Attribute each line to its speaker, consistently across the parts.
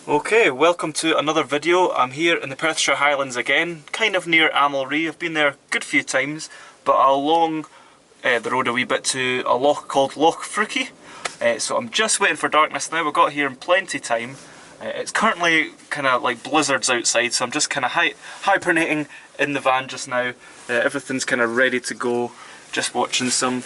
Speaker 1: Okay, welcome to another video. I'm here in the Perthshire Highlands again, kind of near Amalree. I've been there a good few times, but along the road a wee bit to a loch called Loch Frookie. So I'm just waiting for darkness now. We got here in plenty time. It's currently kind of like blizzards outside, so I'm just kind of hibernating in the van just now. Everything's kind of ready to go. Just watching some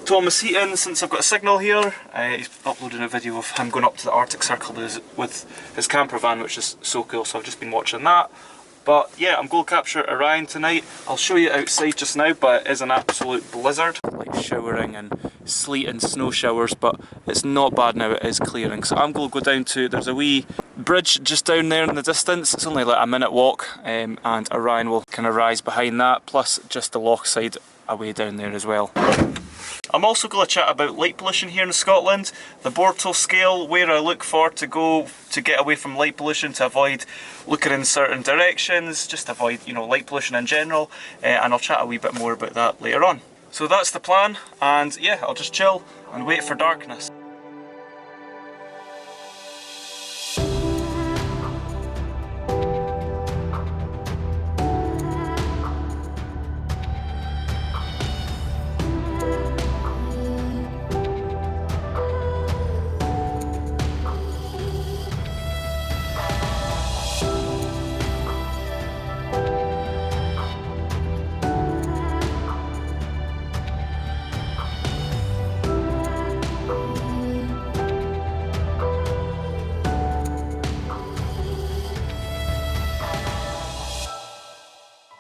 Speaker 1: Thomas Heaton since I've got a signal here. He's uploading a video of him going up to the Arctic Circle with his camper van, which is so cool, so I've just been watching that. But yeah, I'm going to capture Orion tonight. I'll show you outside just now, but it is an absolute blizzard. Like showering and sleet and snow showers, but it's not bad now, it is clearing. So I'm going to go down to, there's a wee bridge just down there in the distance. It's only like a minute walk, and Orion will kind of rise behind that, plus just the loch side away down there as well. I'm also going to chat about light pollution here in Scotland, the Bortle scale, where I look for to go to get away from light pollution, to avoid looking in certain directions, just to avoid, you know, light pollution in general, and I'll chat a wee bit more about that later on. So that's the plan, and yeah, I'll just chill and wait for darkness.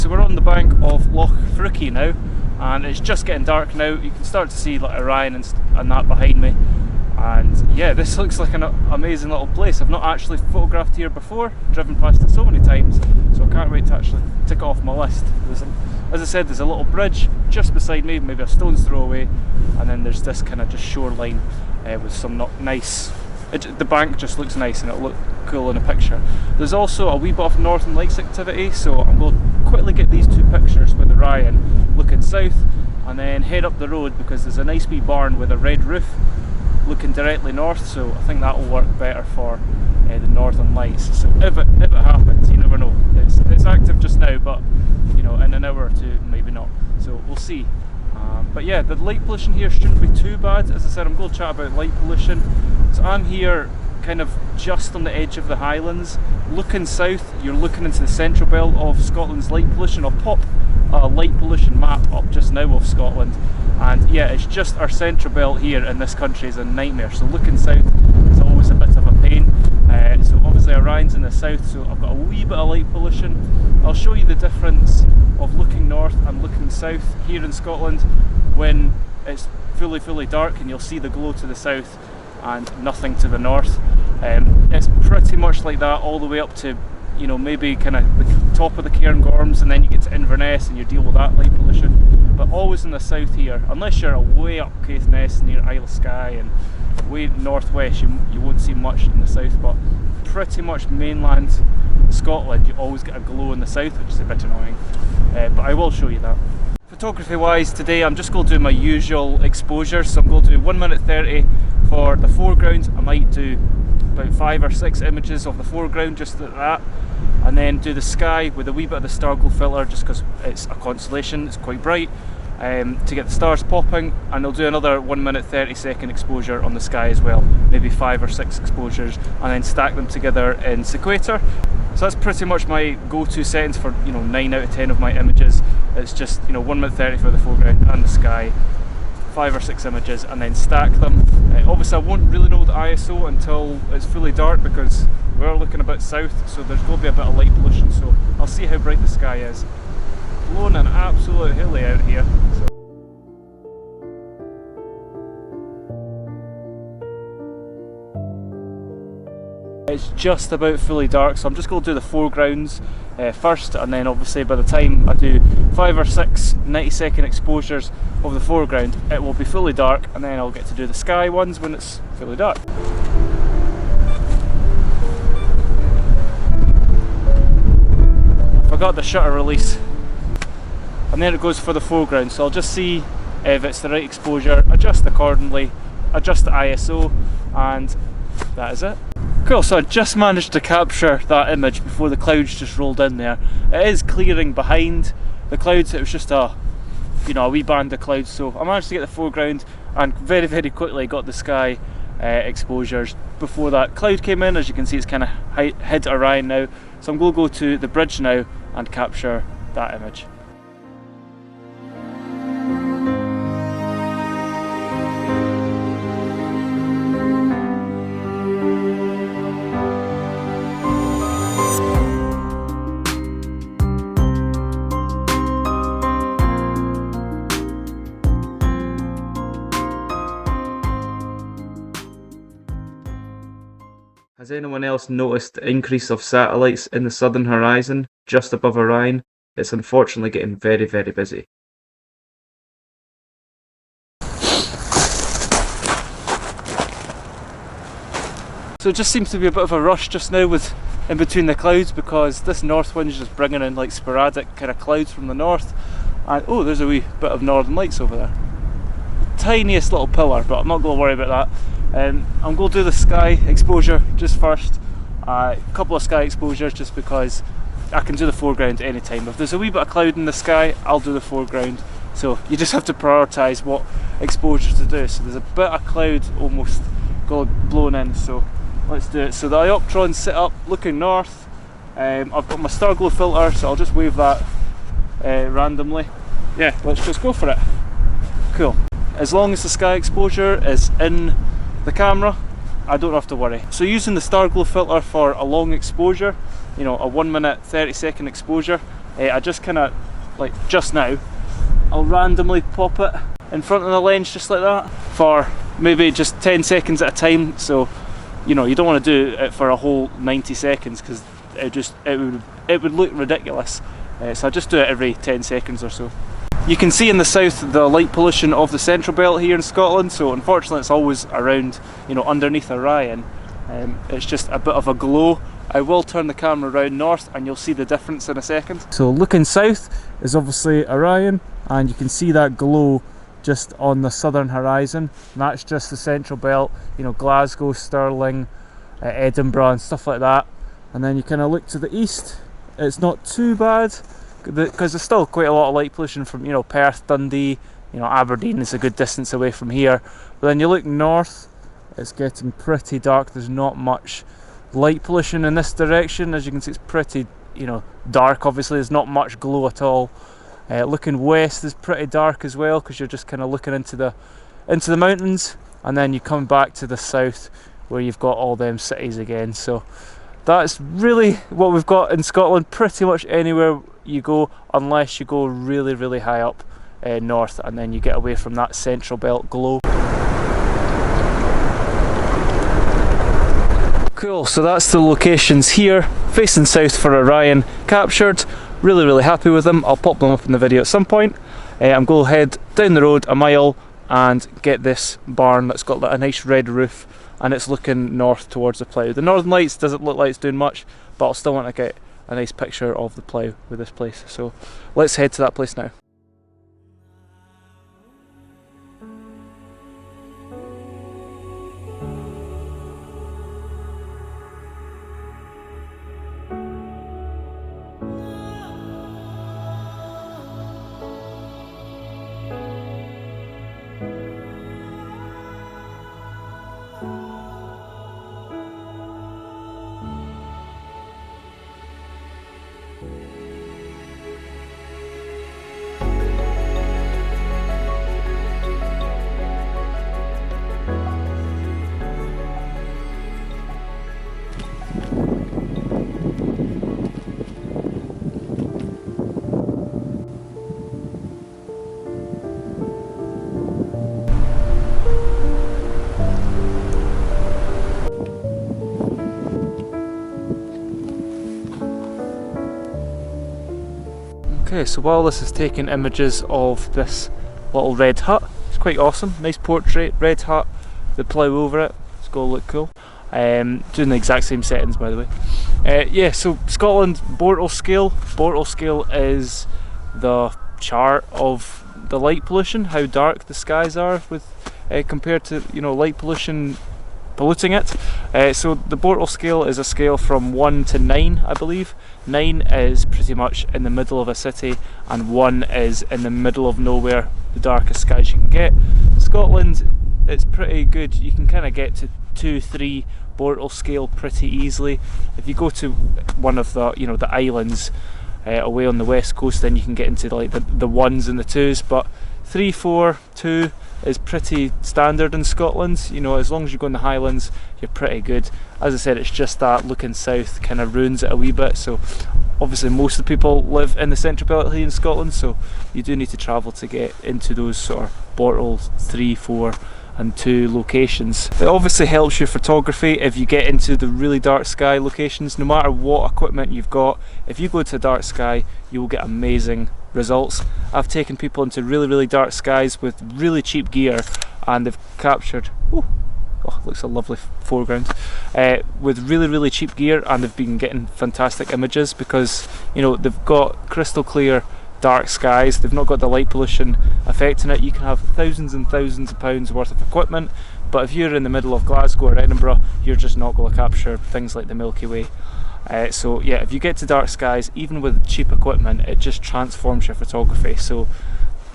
Speaker 1: We're on the bank of Loch Frookie now, and it's just getting dark now. You can start to see like Orion and that behind me, and yeah, this looks like an amazing little place. I've not actually photographed here before, driven past it so many times, so I can't wait to actually tick it off my list. As I said, there's a little bridge just beside me, maybe a stone's throw away, and then there's this kind of just shoreline with some nice. The bank just looks nice and it'll look cool in a picture. There's also a wee bit of Northern Lights activity, so I'm going to quickly get these two pictures with Orion looking south and then head up the road, because there's a nice wee barn with a red roof looking directly north, so I think that will work better for the Northern Lights. So if it happens, you never know. It's active just now, but you know, in an hour or two maybe not, so we'll see. But yeah, the light pollution here shouldn't be too bad. As I said, I'm going to chat about light pollution. So I'm here kind of just on the edge of the Highlands. Looking south, you're looking into the central belt of Scotland's light pollution. I'll pop a light pollution map up just now of Scotland, and yeah, it's just our central belt here in this country is a nightmare. So looking south is always a bit of a pain. So obviously Orion's in the south, so I've got a wee bit of light pollution. I'll show you the difference of looking north and looking south here in Scotland when it's fully dark, and you'll see the glow to the south and nothing to the north. It's pretty much like that all the way up to, you know, maybe kind of the top of the Cairngorms, and then you get to Inverness and you deal with that light pollution. But always in the south here, unless you're way up Caithness near Isle of Skye and way northwest, you won't see much in the south. But pretty much mainland Scotland, you always get a glow in the south, which is a bit annoying. But I will show you that. Photography wise today, I'm just going to do my usual exposure. So I'm going to do 1 minute 30 for the foreground. I might do about 5 or 6 images of the foreground, just like that, and then do the sky with a wee bit of the star glow filter, just because it's a constellation, it's quite bright, to get the stars popping. And I'll do another 1 minute 30-second exposure on the sky as well, maybe 5 or 6 exposures, and then stack them together in Sequator. So that's pretty much my go-to settings for, you know, 9 out of 10 of my images. It's just, you know, 1 minute 30 for the foreground and the sky, 5 or 6 images, and then stack them. Obviously I won't really know the ISO until it's fully dark, because we're looking a bit south, so there's going to be a bit of light pollution, so I'll see how bright the sky is. Blowing an absolute hilly out here. So. It's just about fully dark, so I'm just going to do the foregrounds first, and then obviously by the time I do 5 or 6 90-second exposures of the foreground, it will be fully dark, and then I'll get to do the sky ones when it's fully dark. I forgot the shutter release. And there it goes for the foreground, so I'll just see if it's the right exposure, adjust accordingly, adjust the ISO, and that is it. Cool, so I just managed to capture that image before the clouds just rolled in there. It is clearing behind the clouds, it was just a wee band of clouds, so I managed to get the foreground and very, very quickly got the sky exposures before that cloud came in. As you can see, it's kind of hid Orion now, so I'm going to go to the bridge now and capture that image. Has anyone else noticed the increase of satellites in the southern horizon, just above Orion? It's unfortunately getting very, very busy. So it just seems to be a bit of a rush just now with in between the clouds, because this north wind is just bringing in like sporadic kind of clouds from the north. And oh, there's a wee bit of northern lights over there. Tiniest little pillar, but I'm not going to worry about that. I'm going to do the sky exposure just first. A couple of sky exposures just because I can do the foreground anytime. If there's a wee bit of cloud in the sky, I'll do the foreground. So you just have to prioritise what exposure to do. So there's a bit of cloud almost blown in, so let's do it. So the dioptron's set up looking north. I've got my star glow filter, so I'll just wave that randomly. Yeah, let's just go for it. Cool. As long as the sky exposure is in the camera, I don't have to worry. So using the star glow filter for a long exposure, a 1 minute 30-second exposure, I just kind of, like just now, I'll randomly pop it in front of the lens just like that for maybe just 10 seconds at a time. So you don't want to do it for a whole 90 seconds because it would look ridiculous. So I just do it every 10 seconds or so. You can see in the south the light pollution of the central belt here in Scotland, so unfortunately it's always around, underneath Orion. It's just a bit of a glow. I will turn the camera around north and you'll see the difference in a second. So looking south is obviously Orion, and you can see that glow just on the southern horizon. And that's just the central belt, Glasgow, Stirling, Edinburgh and stuff like that. And then you kind of look to the east, it's not too bad, because there's still quite a lot of light pollution from Perth, Dundee, Aberdeen is a good distance away from here. But then you look north, it's getting pretty dark. There's not much light pollution in this direction. As you can see, it's pretty dark. Obviously there's not much glow at all. Looking west is pretty dark as well, because you're just kind of looking into the mountains, and then you come back to the south where you've got all them cities again. So that's really what we've got in Scotland pretty much anywhere you go, unless you go really, really high up north, and then you get away from that central belt glow. Cool, so that's the locations here, facing south for Orion, captured. Really, really happy with them. I'll pop them up in the video at some point. I'm going to head down the road a mile and get this barn that's got a nice red roof, and it's looking north towards the plough. The northern lights doesn't look like it's doing much, but I'll still want to get a nice picture of the plough with this place. So let's head to that place now. Okay, so while this is taking images of this little red hut, it's quite awesome, nice portrait, red hut, the plough over it, it's going to look cool. Doing the exact same settings, by the way. Yeah, so Scotland, Bortle scale. Bortle scale is the chart of the light pollution, how dark the skies are with compared to light pollution polluting it. So the Bortle scale is a scale from 1 to 9, I believe. 9 is pretty much in the middle of a city, and 1 is in the middle of nowhere, the darkest skies you can get. Scotland, it's pretty good. You can kind of get to 2, 3 Bortle scale pretty easily. If you go to one of the, you know, the islands away on the west coast, then you can get into like the 1s and the 2s, but 3, 4, 2 is pretty standard in Scotland. You know, as long as you go in the Highlands, you're pretty good. As I said, it's just that looking south kind of ruins it a wee bit. So obviously most of the people live in the central belt here in Scotland, so you do need to travel to get into those sort of Bortle 3, 4 and 2 locations. It obviously helps your photography if you get into the really dark sky locations. No matter what equipment you've got, if you go to dark sky, you will get amazing results. I've taken people into really dark skies with really cheap gear, and they've captured, oh, looks a lovely foreground, with really cheap gear, and they've been getting fantastic images because, you know, they've got crystal clear dark skies. They've not got the light pollution affecting it. You can have thousands and thousands of pounds worth of equipment, but if you're in the middle of Glasgow or Edinburgh, you're just not going to capture things like the Milky Way. So yeah, if you get to dark skies, even with cheap equipment, it just transforms your photography. So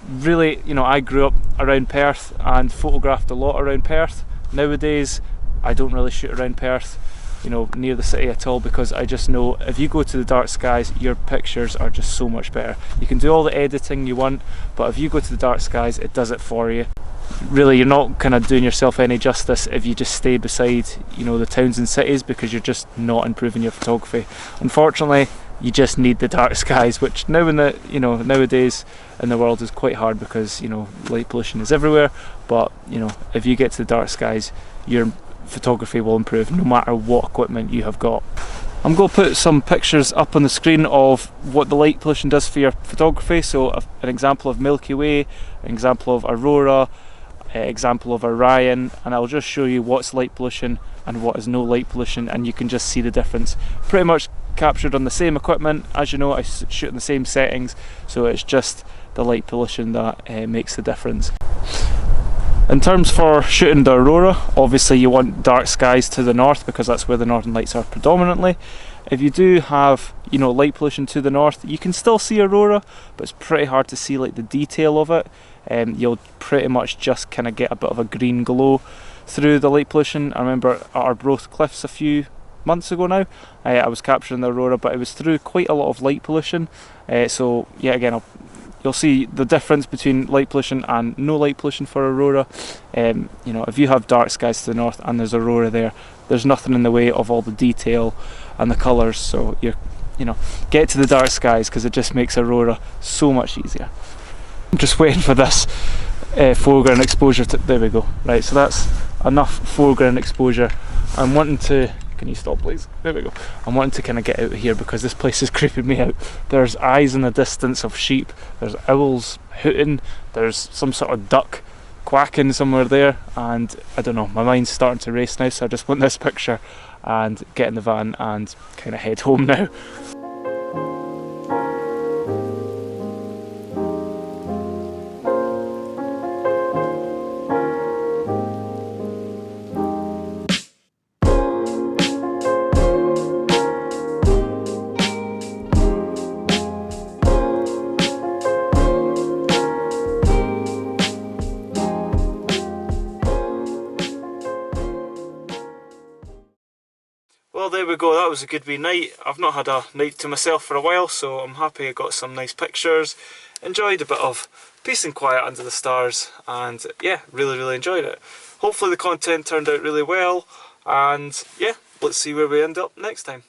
Speaker 1: really, you know, I grew up around Perth and photographed a lot around Perth. Nowadays, I don't really shoot around Perth, you know, near the city at all, because I just know if you go to the dark skies, your pictures are just so much better. You can do all the editing you want, but if you go to the dark skies, it does it for you. Really, you're not kind of doing yourself any justice if you just stay beside, you know, the towns and cities, because you're just not improving your photography. Unfortunately, you just need the dark skies, which now in the, you know, nowadays in the world is quite hard because, you know, light pollution is everywhere. But, you know, if you get to the dark skies, your photography will improve no matter what equipment you have got. I'm going to put some pictures up on the screen of what the light pollution does for your photography. So an example of Milky Way, an example of Aurora, example of Orion, and I'll just show you what's light pollution and what is no light pollution, and you can just see the difference. Pretty much captured on the same equipment. As you know, I shoot in the same settings, so it's just the light pollution that makes the difference. In terms for shooting the Aurora, obviously you want dark skies to the north because that's where the northern lights are predominantly. If you do have, you know, light pollution to the north, you can still see Aurora, but it's pretty hard to see like the detail of it. You'll pretty much just kind of get a bit of a green glow through the light pollution. I remember at Arbroath Cliffs a few months ago now, I was capturing the Aurora, but it was through quite a lot of light pollution. So yeah, again, you'll see the difference between light pollution and no light pollution for Aurora. You know, if you have dark skies to the north and there's Aurora there, there's nothing in the way of all the detail and the colours. So you know, get to the dark skies because it just makes Aurora so much easier. I'm just waiting for this foreground exposure to, there we go. Right, so that's enough foreground exposure. I'm wanting to, can you stop please? There we go. I'm wanting to kind of get out of here because this place is creeping me out. There's eyes in the distance of sheep, there's owls hooting, there's some sort of duck quacking somewhere there, and I don't know, my mind's starting to race now, so I just want this picture and get in the van and kind of head home now. Well, there we go, that was a good wee night. I've not had a night to myself for a while, so I'm happy I got some nice pictures. Enjoyed a bit of peace and quiet under the stars, and yeah, really enjoyed it. Hopefully the content turned out really well, and yeah, let's see where we end up next time.